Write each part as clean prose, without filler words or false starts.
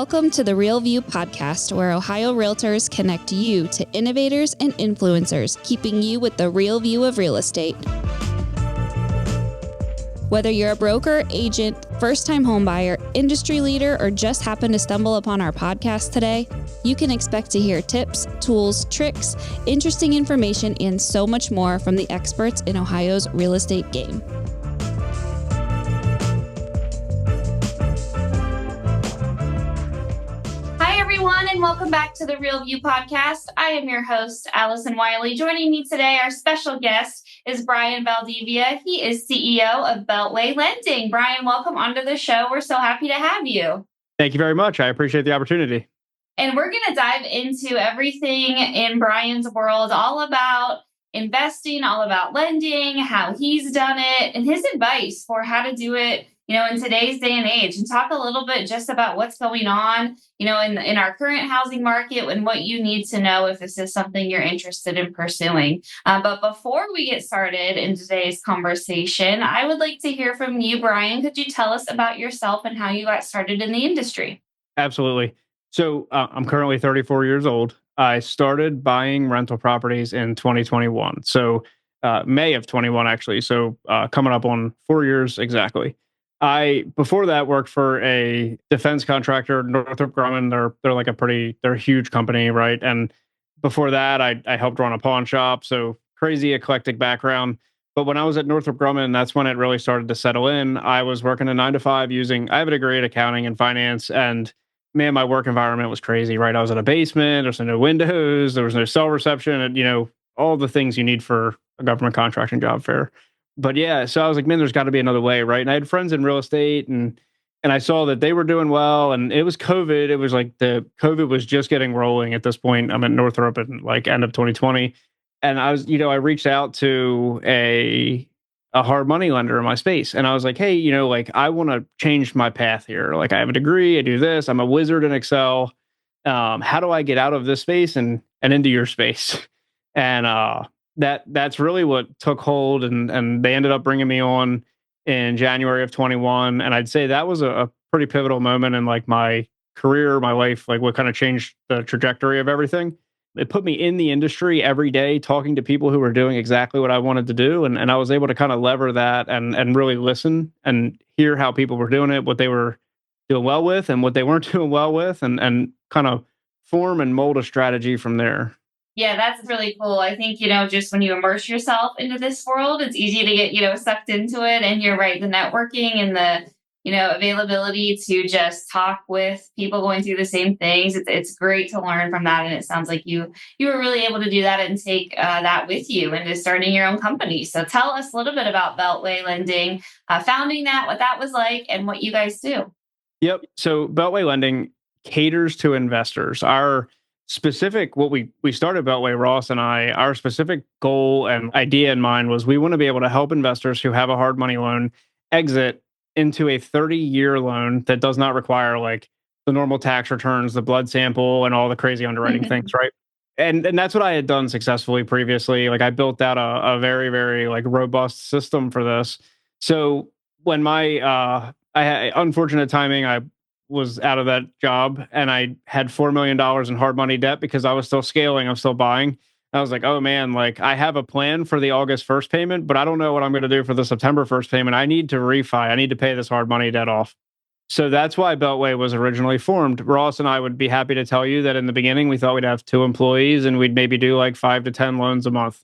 Welcome to the Real View podcast, where Ohio Realtors connect you to innovators and influencers, keeping you with the real view of real estate. Whether you're a broker, agent, first-time homebuyer, industry leader, or just happen to stumble upon our podcast today, you can expect to hear tips, tools, tricks, interesting information, and so much more from the experts in Ohio's real estate game. And welcome back to the Real View podcast. I am your host, Allison Wiley. Joining me today, our special guest is Brian Valdivia. He is CEO of Beltway Lending. Brian, welcome onto the show. We're so happy to have you. Thank you very much. I appreciate the opportunity. And we're going to dive into everything in Brian's world, all about investing, all about lending, how he's done it, and his advice for how to do it, in today's day and age, and talk a little bit just about what's going on, in our current housing market and what you need to know if this is something you're interested in pursuing. But before we get started in today's conversation, I would like to hear from you, Brian. Could you tell us about yourself and how you got started in the industry? Absolutely. So I'm currently 34 years old. I started buying rental properties in 2021. So May of 21, actually. So coming up on 4 years exactly. I, before that, worked for a defense contractor, Northrop Grumman. They're a huge company, right? And before that, I helped run a pawn shop. So crazy eclectic background. But when I was at Northrop Grumman, that's when it really started to settle in. I was working a 9 to 5 I have a degree in accounting and finance, and man, my work environment was crazy, right? I was in a basement, there's no windows, there was no cell reception, and all the things you need for a government contracting job fair. But yeah, so I was like, man, there's got to be another way, right? And I had friends in real estate, and I saw that they were doing well, and it was COVID. It was like the COVID was just getting rolling at this point. I'm at Northrop in like end of 2020, and I was, I reached out to a hard money lender in my space, and I was like, hey, I want to change my path here. Like, I have a degree, I do this, I'm a wizard in Excel. How do I get out of this space and into your space? And that's really what took hold, and they ended up bringing me on in January of 21. And I'd say that was a pretty pivotal moment in like my career, my life, like what kind of changed the trajectory of everything. It put me in the industry every day, talking to people who were doing exactly what I wanted to do. And I was able to kind of lever that and really listen and hear how people were doing it, what they were doing well with and what they weren't doing well with, and kind of form and mold a strategy from there. Yeah, that's really cool. I think, just when you immerse yourself into this world, it's easy to get, sucked into it. And you're right, the networking and the, availability to just talk with people going through the same things. It's great to learn from that. And it sounds like you were really able to do that and take that with you into starting your own company. So tell us a little bit about Beltway Lending, founding that, what that was like, and what you guys do. Yep. So Beltway Lending caters to investors. Our specific, what we started Beltway, Ross and I, our specific goal and idea in mind was we want to be able to help investors who have a hard money loan exit into a 30-year loan that does not require like the normal tax returns, the blood sample, and all the crazy underwriting things, right? And that's what I had done successfully previously. Like I built out a very, very like robust system for this. So when I had unfortunate timing, I was out of that job and I had $4 million in hard money debt because I was still scaling. I'm still buying. I was like, oh man, like I have a plan for the August 1st payment, but I don't know what I'm going to do for the September 1st payment. I need to refi. I need to pay this hard money debt off. So that's why Beltway was originally formed. Ross and I would be happy to tell you that in the beginning, we thought we'd have 2 employees and we'd maybe do like 5 to 10 loans a month.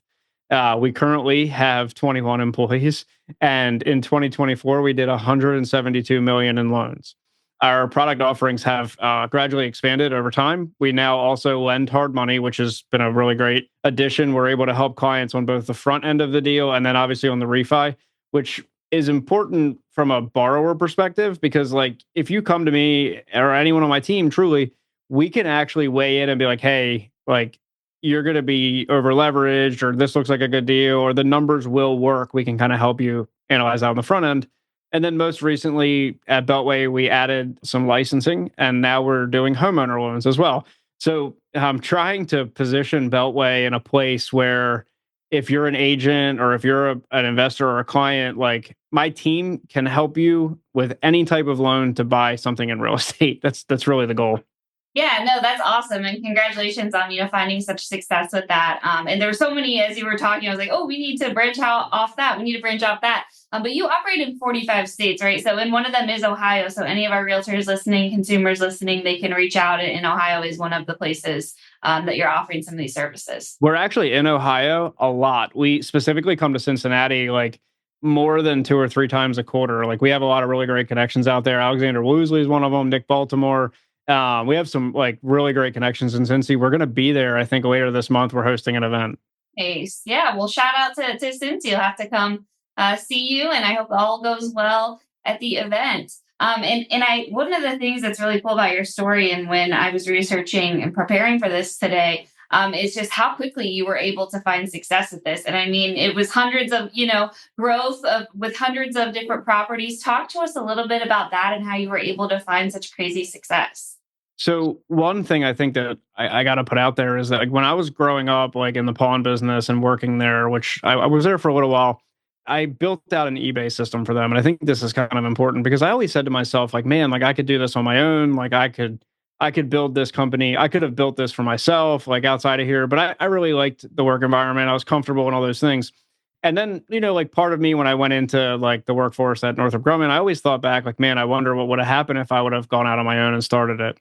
We currently have 21 employees. And in 2024, we did 172 million in loans. Our product offerings have gradually expanded over time. We now also lend hard money, which has been a really great addition. We're able to help clients on both the front end of the deal and then obviously on the refi, which is important from a borrower perspective, because like if you come to me or anyone on my team, truly, we can actually weigh in and be like, hey, like you're going to be over leveraged, or this looks like a good deal, or the numbers will work. We can kind of help you analyze that on the front end. And then most recently at Beltway, we added some licensing, and now we're doing homeowner loans as well. So I'm trying to position Beltway in a place where if you're an agent or if you're an investor or a client, like my team can help you with any type of loan to buy something in real estate. That's really the goal. Yeah, no, that's awesome. And congratulations on, finding such success with that. And there were so many as you were talking, I was like, oh, we need to branch out off that. We need to branch off that. But you operate in 45 states, right? So, and one of them is Ohio. So any of our realtors listening, consumers listening, they can reach out. And Ohio is one of the places that you're offering some of these services. We're actually in Ohio a lot. We specifically come to Cincinnati like more than 2 or 3 times a quarter. Like we have a lot of really great connections out there. Alexander Woosley is one of them. Nick Baltimore. We have some like really great connections in Cincy. We're going to be there. I think later this month we're hosting an event. Ace. Yeah. Well, shout out to Cincy. You'll have to come see you, and I hope all goes well at the event. And one of the things that's really cool about your story, and when I was researching and preparing for this today, is just how quickly you were able to find success at this. And I mean, it was hundreds of growth of with hundreds of different properties. Talk to us a little bit about that and how you were able to find such crazy success. So one thing I think that I got to put out there is that like when I was growing up, like in the pawn business and working there, which I was there for a little while, I built out an eBay system for them. And I think this is kind of important because I always said to myself, like, man, like I could do this on my own. Like I could build this company. I could have built this for myself, like outside of here. But I really liked the work environment. I was comfortable and all those things. And then, like part of me when I went into like the workforce at Northrop Grumman, I always thought back, like, man, I wonder what would have happened if I would have gone out on my own and started it.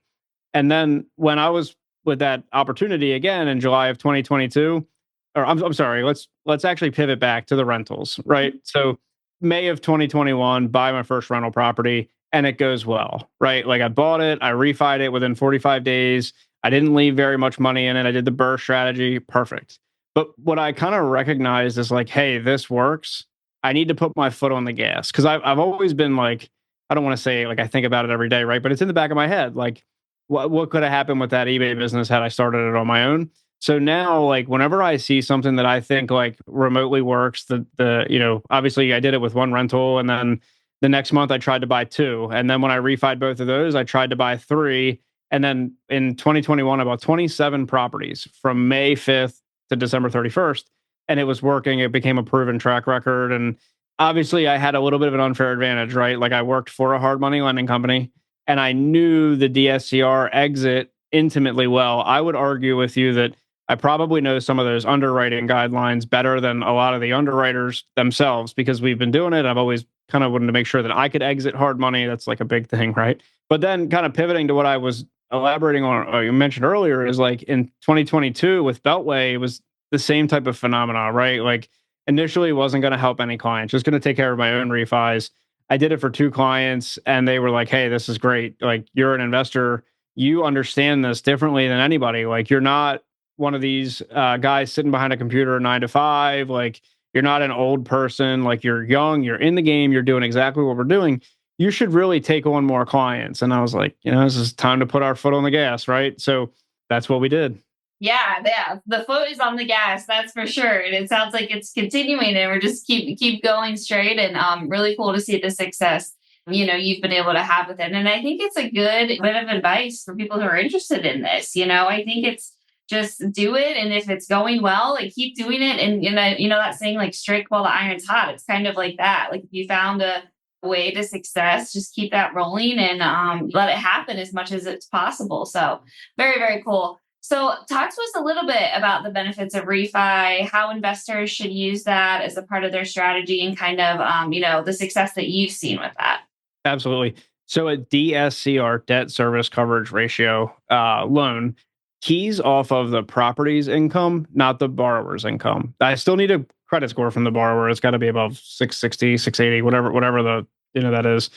And then when I was with that opportunity again in July of 2022, or I'm sorry, let's actually pivot back to the rentals, right? So May of 2021, buy my first rental property and it goes well, right? Like I bought it, I refied it within 45 days. I didn't leave very much money in it. I did the burr strategy, perfect. But what I kind of recognized is like, hey, this works. I need to put my foot on the gas because I've always been like, I don't want to say like I think about it every day, right? But it's in the back of my head, like what could have happened with that eBay business had I started it on my own? So now, like whenever I see something that I think like remotely works, obviously I did it with one rental, and then the next month I tried to buy two, and then when I refied both of those, I tried to buy three, and then in 2021 I bought 27 properties from May 5th to December 31st, and it was working. It became a proven track record, and obviously I had a little bit of an unfair advantage, right? Like I worked for a hard money lending company and I knew the DSCR exit intimately well. I would argue with you that I probably know some of those underwriting guidelines better than a lot of the underwriters themselves because we've been doing it. I've always kind of wanted to make sure that I could exit hard money. That's like a big thing, right? But then kind of pivoting to what I was elaborating on, you mentioned earlier, is like in 2022 with Beltway, it was the same type of phenomena, right? Like initially wasn't going to help any clients, just going to take care of my own refis. I did it for 2 clients and they were like, hey, this is great. Like you're an investor. You understand this differently than anybody. Like you're not one of these guys sitting behind a computer 9 to 5. Like you're not an old person. Like you're young, you're in the game, you're doing exactly what we're doing. You should really take on more clients. And I was like, this is time to put our foot on the gas. Right. So that's what we did. Yeah. The foot is on the gas, that's for sure. And it sounds like it's continuing, and we're just keep going straight. And really cool to see the success you've been able to have with it. And I think it's a good bit of advice for people who are interested in this. I think it's just do it, and if it's going well, like keep doing it. And that saying like strike while the iron's hot. It's kind of like that. Like if you found a way to success, just keep that rolling and let it happen as much as it's possible. So very, very cool. So talk to us a little bit about the benefits of refi, how investors should use that as a part of their strategy, and kind of, the success that you've seen with that. Absolutely. So a DSCR, debt service coverage ratio loan, keys off of the property's income, not the borrower's income. I still need a credit score from the borrower. It's got to be above 660, 680, whatever the that is.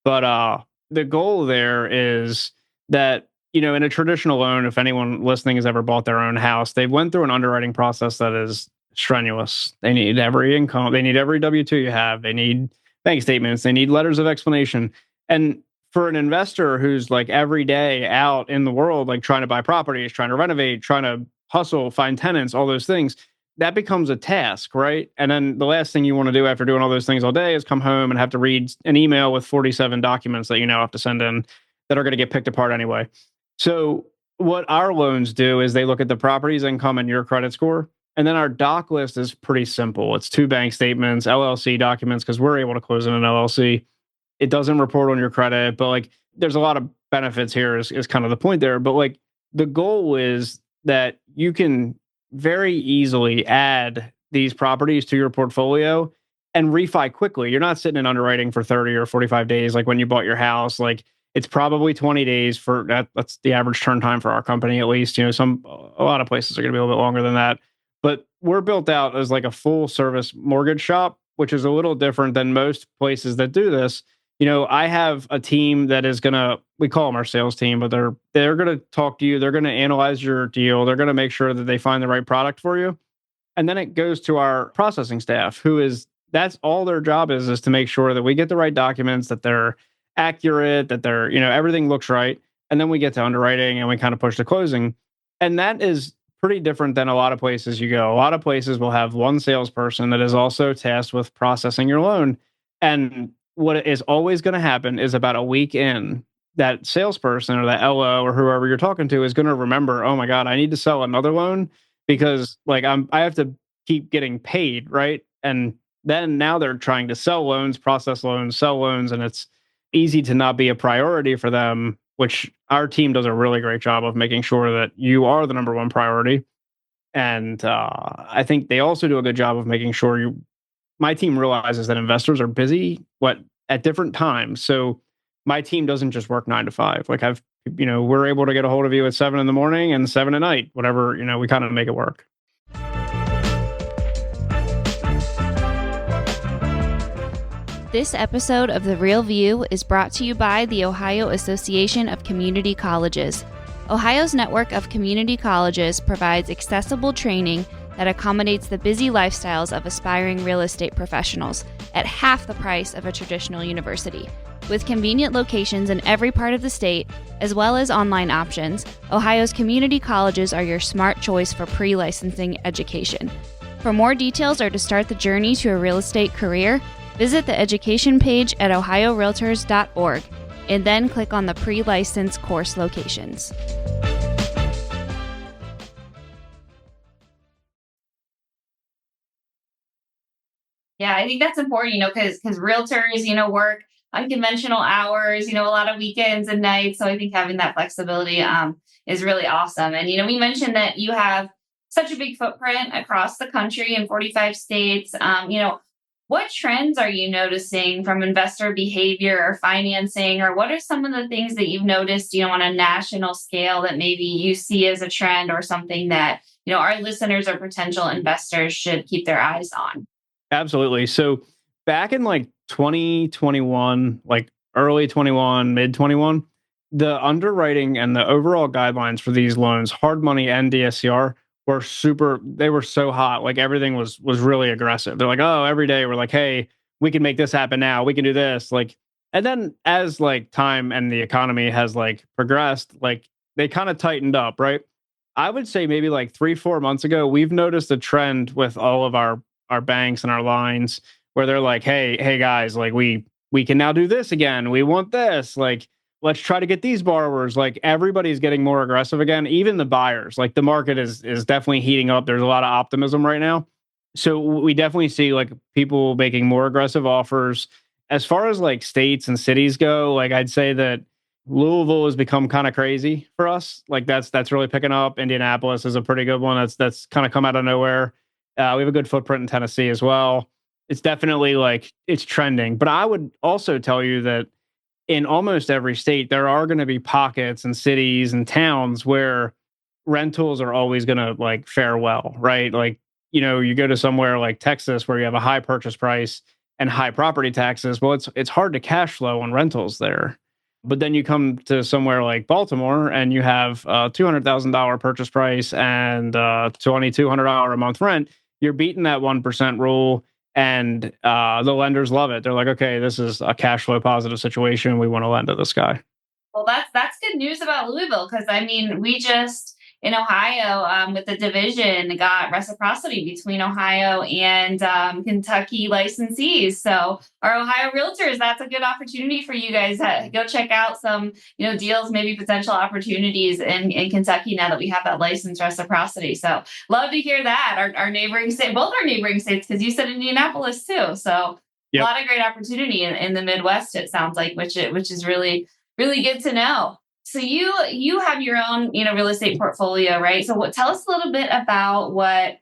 But the goal there is that in a traditional loan, if anyone listening has ever bought their own house, they went through an underwriting process that is strenuous. They need every income, they need every W-2 you have, they need bank statements, they need letters of explanation. And for an investor who's like every day out in the world, like trying to buy properties, trying to renovate, trying to hustle, find tenants, all those things, that becomes a task, right? And then the last thing you want to do after doing all those things all day is come home and have to read an email with 47 documents that you now have to send in that are going to get picked apart anyway. So what our loans do is they look at the property's income and your credit score, And then our doc list is pretty simple. It's 2 bank statements, LLC documents, because we're able to close in an LLC. It doesn't report on your credit, but like there's a lot of benefits here is kind of the point there. But like the goal is that you can very easily add these properties to your portfolio and refi quickly. You're not sitting in underwriting for 30 or 45 days like when you bought your house. Like it's probably 20 days for that. That's the average turn time for our company, at least. A lot of places are going to be a little bit longer than that. But we're built out as like a full service mortgage shop, which is a little different than most places that do this. I have a team that is we call them our sales team, but they're gonna talk to you. They're gonna analyze your deal. They're gonna make sure that they find the right product for you. And then it goes to our processing staff, that's all their job is to make sure that we get the right documents, that they're accurate, that everything looks right. And then we get to underwriting and we kind of push to closing. And that is pretty different than a lot of places you go. A lot of places will have one salesperson that is also tasked with processing your loan. And what is always going to happen is about a week in, that salesperson or that LO or whoever you're talking to is going to remember, oh my God, I need to sell another loan because like I have to keep getting paid, right? And then now they're trying to sell loans, process loans, sell loans, and it's easy to not be a priority for them, which our team does a really great job of making sure that you are the number one priority. And I think they also do a good job of making sure my team realizes that investors are busy at different times. So my team doesn't just work 9 to 5. Like we're able to get a hold of you at 7 in the morning and 7 at night, whatever, we kind of make it work. This episode of The Real View is brought to you by the Ohio Association of Community Colleges. Ohio's network of community colleges provides accessible training that accommodates the busy lifestyles of aspiring real estate professionals at half the price of a traditional university. With convenient locations in every part of the state, as well as online options, Ohio's community colleges are your smart choice for pre-licensing education. For more details or to start the journey to a real estate career, visit the education page at ohiorealtors.org and then click on the pre-license course locations. Yeah, I think that's important, because realtors, work unconventional hours, a lot of weekends and nights. So I think having that flexibility is really awesome. And, we mentioned that you have such a big footprint across the country in 45 states. What trends are you noticing from investor behavior or financing, or what are some of the things that you've noticed, on a national scale that maybe you see as a trend or something that, our listeners or potential investors should keep their eyes on? Absolutely. So back in like 2021, like early 21, mid 21, the underwriting and the overall guidelines for these loans, hard money and DSCR, they were so hot. Like everything was really aggressive. They're like, oh, every day we're like, hey, we can make this happen now. We can do this. Like, and then as like time and the economy has like progressed, like they kind of tightened up, right? I would say maybe like 3-4 months ago, we've noticed a trend with all of our banks and our lines where they're like, hey guys, like we can now do this again. We want this. Like, let's try to get these borrowers. Like everybody's getting more aggressive again. Even the buyers, like the market is definitely heating up. There's a lot of optimism right now. So we definitely see like people making more aggressive offers. As far as like states and cities go, like I'd say that Louisville has become kind of crazy for us. Like that's really picking up. Indianapolis is a pretty good one. That's kind of come out of nowhere. We have a good footprint in Tennessee as well. It's definitely like it's trending. But I would also tell you that in almost every state, there are going to be pockets and cities and towns where rentals are always going to like fare well, right? Like, you go to somewhere like Texas where you have a high purchase price and high property taxes. Well, it's hard to cash flow on rentals there. But then you come to somewhere like Baltimore and you have a $200,000 purchase price and $2,200 a month rent. You're beating that 1% rule. And the lenders love it. They're like, okay, this is a cash flow positive situation. We want to lend to this guy. Well, that's good news about Louisville, because we just in Ohio, with the division, got reciprocity between Ohio and Kentucky licensees. So our Ohio realtors, that's a good opportunity for you guys. Go check out some, deals, maybe potential opportunities in Kentucky now that we have that license reciprocity. So love to hear that. Our neighboring state, both our neighboring states, because you said Indianapolis too. So a Yep. lot of great opportunity in the Midwest, it sounds like, which is really, really good to know. So you have your own, real estate portfolio, right? So tell us a little bit about what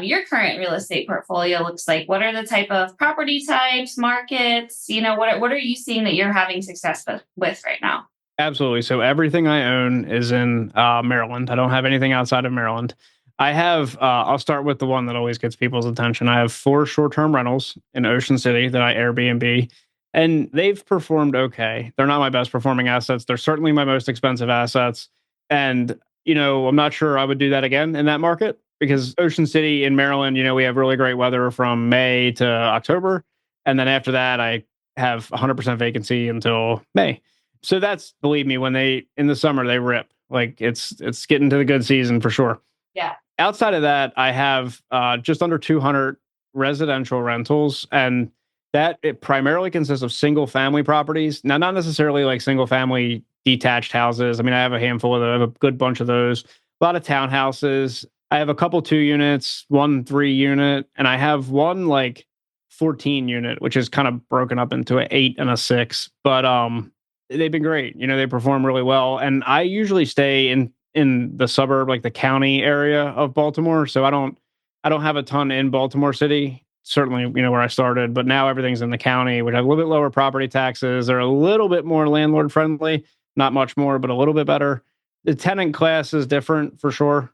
your current real estate portfolio looks like. What are the type of property types, markets? What are you seeing that you're having success with right now? Absolutely. So everything I own is in Maryland. I don't have anything outside of Maryland. I have, I'll start with the one that always gets people's attention. I have 4 short-term rentals in Ocean City that I Airbnb, and they've performed okay. They're not my best performing assets. They're certainly my most expensive assets. And, I'm not sure I would do that again in that market because Ocean City in Maryland, we have really great weather from May to October. And then after that, I have 100% vacancy until May. So that's, believe me, when in the summer they rip. Like it's getting to the good season for sure. Yeah. Outside of that, I have just under 200 residential rentals, and that it primarily consists of single family properties. Now, not necessarily like single family detached houses. I mean, I have a handful of those, I have a good bunch of those. A lot of townhouses. I have a couple 2 units, 1 3 unit, and I have one like 14 unit, which is kind of broken up into an 8 and a 6. But they've been great. They perform really well, and I usually stay in the suburb, like the county area of Baltimore. So I don't have a ton in Baltimore City. Certainly, where I started, but now everything's in the county, which have a little bit lower property taxes. They're a little bit more landlord friendly, not much more, but a little bit better. The tenant class is different for sure,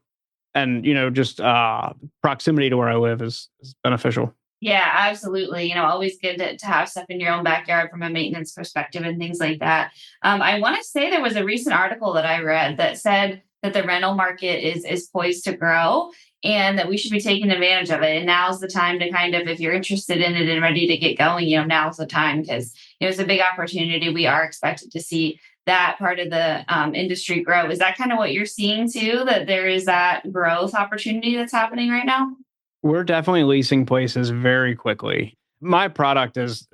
and just proximity to where I live is beneficial. Yeah, absolutely. Always good to have stuff in your own backyard from a maintenance perspective and things like that. I want to say there was a recent article that I read that said that the rental market is poised to grow and that we should be taking advantage of it. And now's the time to kind of, if you're interested in it and ready to get going, now's the time because it's a big opportunity. We are expected to see that part of the industry grow. Is that kind of what you're seeing too, that there is that growth opportunity that's happening right now? We're definitely leasing places very quickly. My product is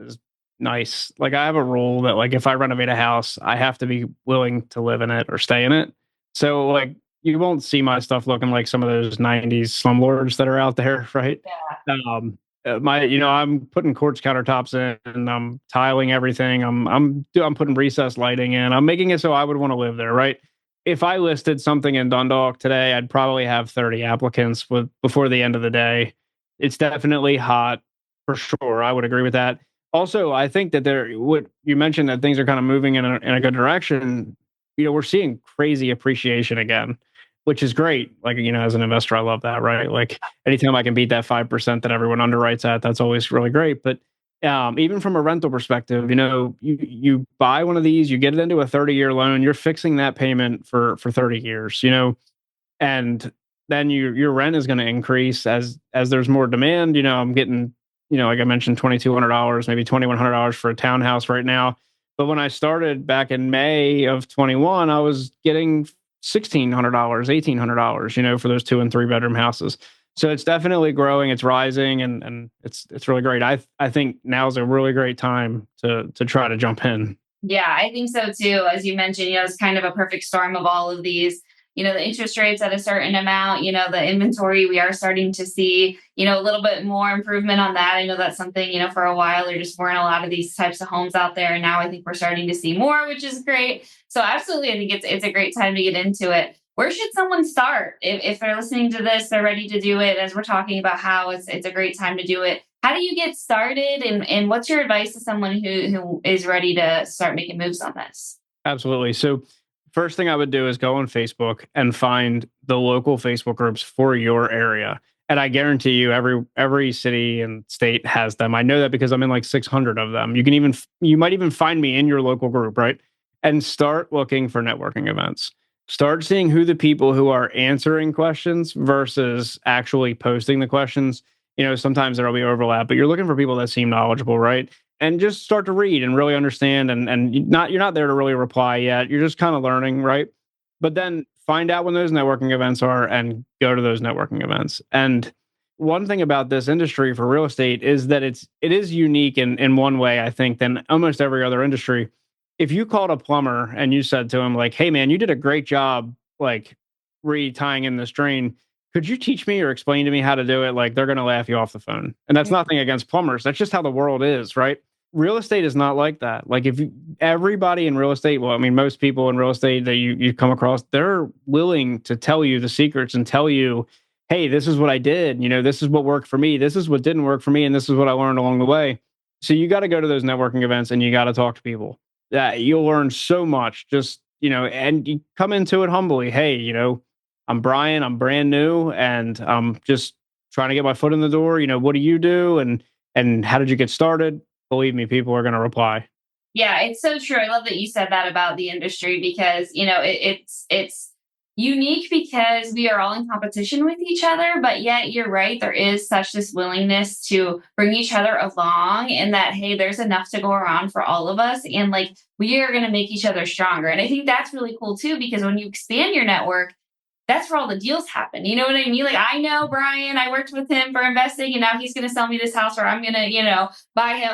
nice. Like I have a rule that like if I renovate a house, I have to be willing to live in it or stay in it. So like you won't see my stuff looking like some of those 90s slumlords that are out there, right? I'm putting quartz countertops in and I'm tiling everything. I'm putting recessed lighting in. I'm making it so I would want to live there, right? If I listed something in Dundalk today, I'd probably have 30 applicants before the end of the day. It's definitely hot for sure. I would agree with that. Also, I think that what you mentioned that things are kind of moving in a good direction. We're seeing crazy appreciation again, which is great. Like, as an investor, I love that, right? Like anytime I can beat that 5% that everyone underwrites at, that's always really great. But even from a rental perspective, you buy one of these, you get it into a 30-year loan, you're fixing that payment for 30 years, and then your rent is going to increase as there's more demand. I'm getting, like I mentioned, $2,200, maybe $2,100 for a townhouse right now. But when I started back in May of 21, I was getting $1,600, $1,800, for those 2 and 3 bedroom houses. So it's definitely growing, it's rising, and it's really great. I think now is a really great time to try to jump in. Yeah, I think so too. As you mentioned, it's kind of a perfect storm of all of these. The interest rates at a certain amount, the inventory, we are starting to see, a little bit more improvement on that. I know that's something, for a while there just weren't a lot of these types of homes out there. And now I think we're starting to see more, which is great. So absolutely, I think it's a great time to get into it. Where should someone start if they're listening to this, they're ready to do it, as we're talking about how it's a great time to do it? How do you get started, and what's your advice to someone who is ready to start making moves on this? Absolutely. So first thing I would do is go on Facebook and find the local Facebook groups for your area. And I guarantee you every city and state has them. I know that because I'm in like 600 of them. You might even find me in your local group, right? And start looking for networking events. Start seeing who the people who are answering questions versus actually posting the questions. Sometimes there'll be overlap, but you're looking for people that seem knowledgeable, right? And just start to read and really understand. And you're not there to really reply yet. You're just kind of learning, right? But then find out when those networking events are and go to those networking events. And one thing about this industry for real estate is that it is unique in one way, I think, than almost every other industry. If you called a plumber and you said to him, like, hey man, you did a great job like re-tying in this drain. Could you teach me or explain to me how to do it? Like, they're gonna laugh you off the phone. And that's nothing against plumbers. That's just how the world is, right? Real estate is not like that. Like if you, everybody in real estate, well, I mean, most people in real estate that you come across, they're willing to tell you the secrets and tell you, hey, this is what I did. You know, this is what worked for me. This is what didn't work for me. And this is what I learned along the way. So you got to go to those networking events and you got to talk to people. That you'll learn so much. Just, you know, and you come into it humbly. Hey, you know, I'm Brian, I'm brand new and I'm just trying to get my foot in the door. You know, what do you do? And how did you get started? Believe me, people are going to reply. Yeah, it's so true. I love that you said that about the industry because, it's unique because we are all in competition with each other, but yet you're right, there is such this willingness to bring each other along and that hey, there's enough to go around for all of us and like we are going to make each other stronger. And I think that's really cool too because when you expand your network, that's where all the deals happen. You know what I mean? Like I know Brian, I worked with him for investing and now he's going to sell me this house or I'm going to,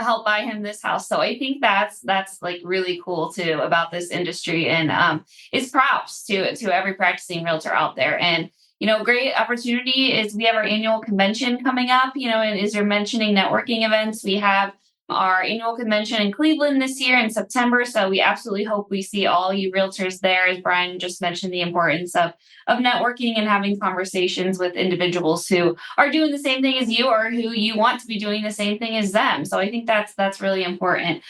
help buy him this house. So I think that's like really cool too about this industry. And it's props to every practicing realtor out there. And great opportunity is we have our annual convention coming up, and as you're mentioning networking events, we have our annual convention in Cleveland this year in September. So we absolutely hope we see all you realtors there. As Brian just mentioned, the importance of networking and having conversations with individuals who are doing the same thing as you or who you want to be doing the same thing as them. So I think that's really important.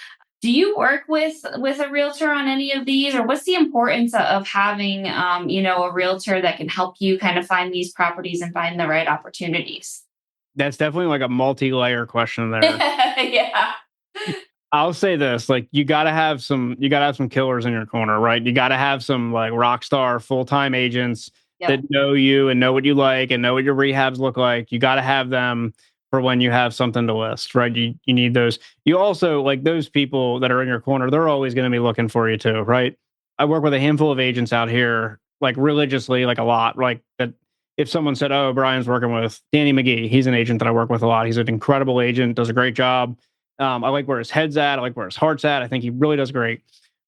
Do you work with a realtor on any of these, or what's the importance of having a realtor that can help you kind of find these properties and find the right opportunities? That's definitely like a multi-layer question there. Yeah. I'll say this, like you got to have some killers in your corner, right? You got to have some like rock star full-time agents that know you and know what you like and know what your rehabs look like. You got to have them for when you have something to list, right? You need those. You also like those people that are in your corner, they're always going to be looking for you too, right? I work with a handful of agents out here, like religiously, like a lot, like that. If someone said, "Oh, Brian's working with Danny McGee," he's an agent that I work with a lot. He's an incredible agent, does a great job. I like where his head's at. I like where his heart's at. I think he really does great.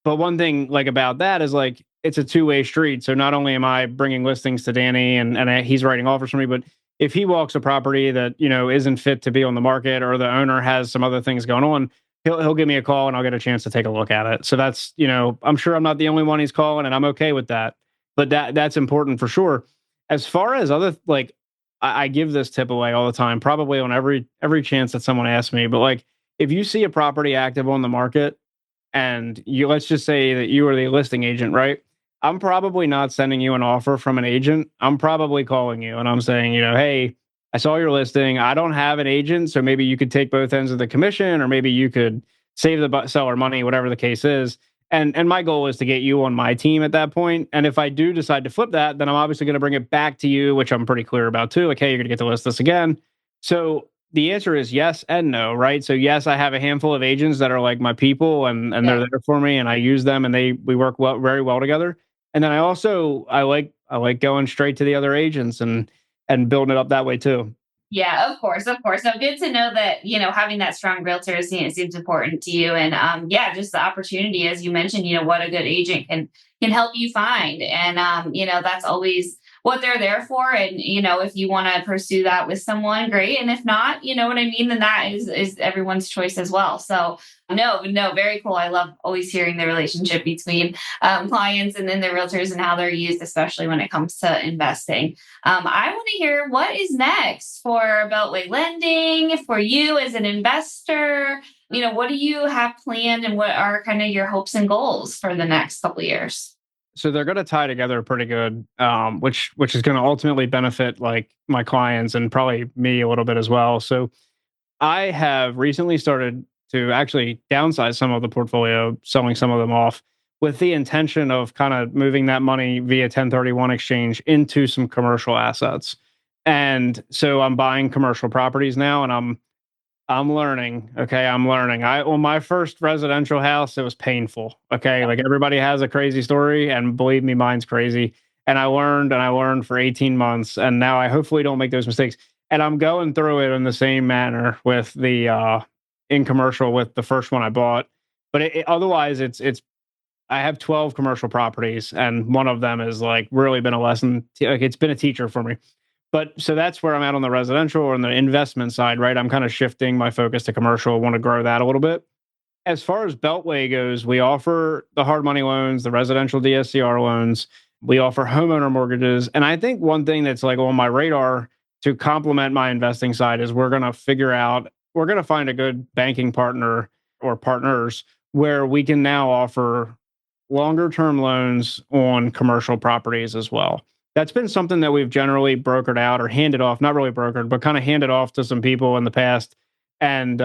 But one thing like about that is like it's a two-way street. So not only am I bringing listings to Danny and he's writing offers for me, but if he walks a property that isn't fit to be on the market or the owner has some other things going on, he'll give me a call and I'll get a chance to take a look at it. So that's I'm sure I'm not the only one he's calling, and I'm okay with that. But that's important for sure. As far as other like, I give this tip away all the time, probably on every chance that someone asks me. But like, if you see a property active on the market, and let's just say that you are the listing agent, right? I'm probably not sending you an offer from an agent. I'm probably calling you and I'm saying, hey, I saw your listing. I don't have an agent, so maybe you could take both ends of the commission, or maybe you could save the seller money, whatever the case is. And my goal is to get you on my team at that point. And if I do decide to flip that, then I'm obviously going to bring it back to you, which I'm pretty clear about too. Like, hey, you're going to get to list this again. So the answer is yes and no, right? So yes, I have a handful of agents that are like my people and they're there for me and I use them and we work very well together. And then I like going straight to the other agents and building it up that way too. Yeah, of course, of course. So good to know that, having that strong realtor seems important to you. And just the opportunity, as you mentioned, what a good agent can help you find. And that's always what they're there for. And, if you want to pursue that with someone, great. And if not, you know what I mean, then that is everyone's choice as well. So no, very cool. I love always hearing the relationship between clients and then the realtors and how they're used, especially when it comes to investing. I want to hear what is next for Beltway Lending, for you as an investor. What do you have planned and what are kind of your hopes and goals for the next couple of years? So they're going to tie together pretty good, which is going to ultimately benefit like my clients and probably me a little bit as well. So I have recently started to actually downsize some of the portfolio, selling some of them off with the intention of kind of moving that money via 1031 exchange into some commercial assets. And so I'm buying commercial properties now and I'm learning. Okay. I'm learning. On my first residential house, it was painful. Okay. Like everybody has a crazy story. And believe me, mine's crazy. And I learned for 18 months. And now I hopefully don't make those mistakes. And I'm going through it in the same manner with the in commercial with the first one I bought. But otherwise, I have 12 commercial properties, and one of them has like really been a lesson. Like it's been a teacher for me. But so that's where I'm at on the residential or on the investment side, right? I'm kind of shifting my focus to commercial. I want to grow that a little bit. As far as Beltway goes, we offer the hard money loans, the residential DSCR loans. We offer homeowner mortgages. And I think one thing that's like on my radar to complement my investing side is we're going to find a good banking partner or partners where we can now offer longer term loans on commercial properties as well. That's been something that we've generally brokered out or handed off, not really brokered, but kind of handed off to some people in the past. And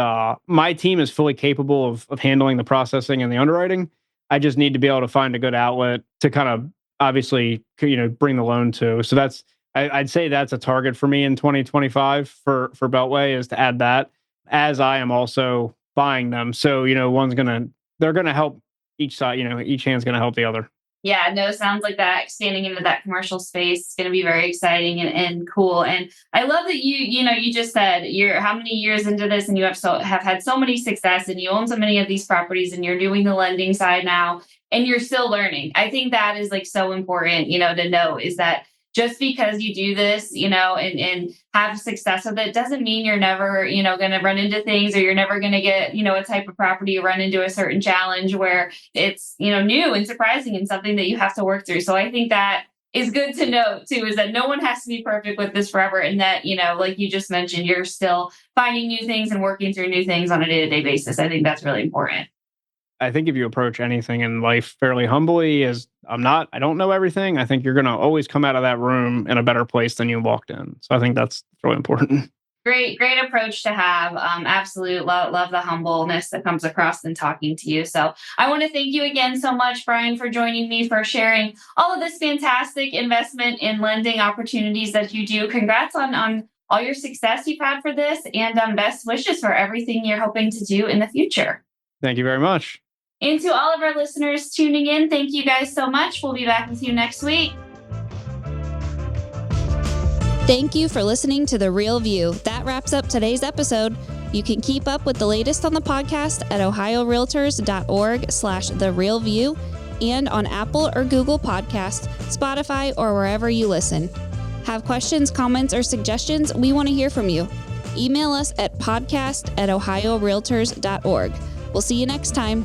my team is fully capable of handling the processing and the underwriting. I just need to be able to find a good outlet to kind of obviously, bring the loan to. So I'd say that's a target for me in 2025 for Beltway is to add that as I am also buying them. So, they're going to help each side, each hand's going to help the other. Yeah, no, sounds like that expanding into that commercial space is going to be very exciting and cool. And I love that you just said you're how many years into this and you have had so many success and you own so many of these properties and you're doing the lending side now and you're still learning. I think that is like so important, to know is that just because you do this, and have success with it doesn't mean you're never, going to run into things or you're never going to get, a type of property or run into a certain challenge where it's, new and surprising and something that you have to work through. So I think that is good to know too, is that no one has to be perfect with this forever. And that, like you just mentioned, you're still finding new things and working through new things on a day-to-day basis. I think that's really important. I think if you approach anything in life fairly humbly, I don't know everything. I think you're going to always come out of that room in a better place than you walked in. So I think that's really important. Great approach to have. Absolute love the humbleness that comes across in talking to you. So I want to thank you again so much, Brian, for joining me, for sharing all of this fantastic investment and lending opportunities that you do. Congrats on all your success you've had for this, and best wishes for everything you're hoping to do in the future. Thank you very much. And to all of our listeners tuning in, thank you guys so much. We'll be back with you next week. Thank you for listening to The Real View. That wraps up today's episode. You can keep up with the latest on the podcast at ohiorealtors.org/therealview and on Apple or Google Podcasts, Spotify, or wherever you listen. Have questions, comments, or suggestions? We want to hear from you. Email us at podcast@ohiorealtors.org. We'll see you next time.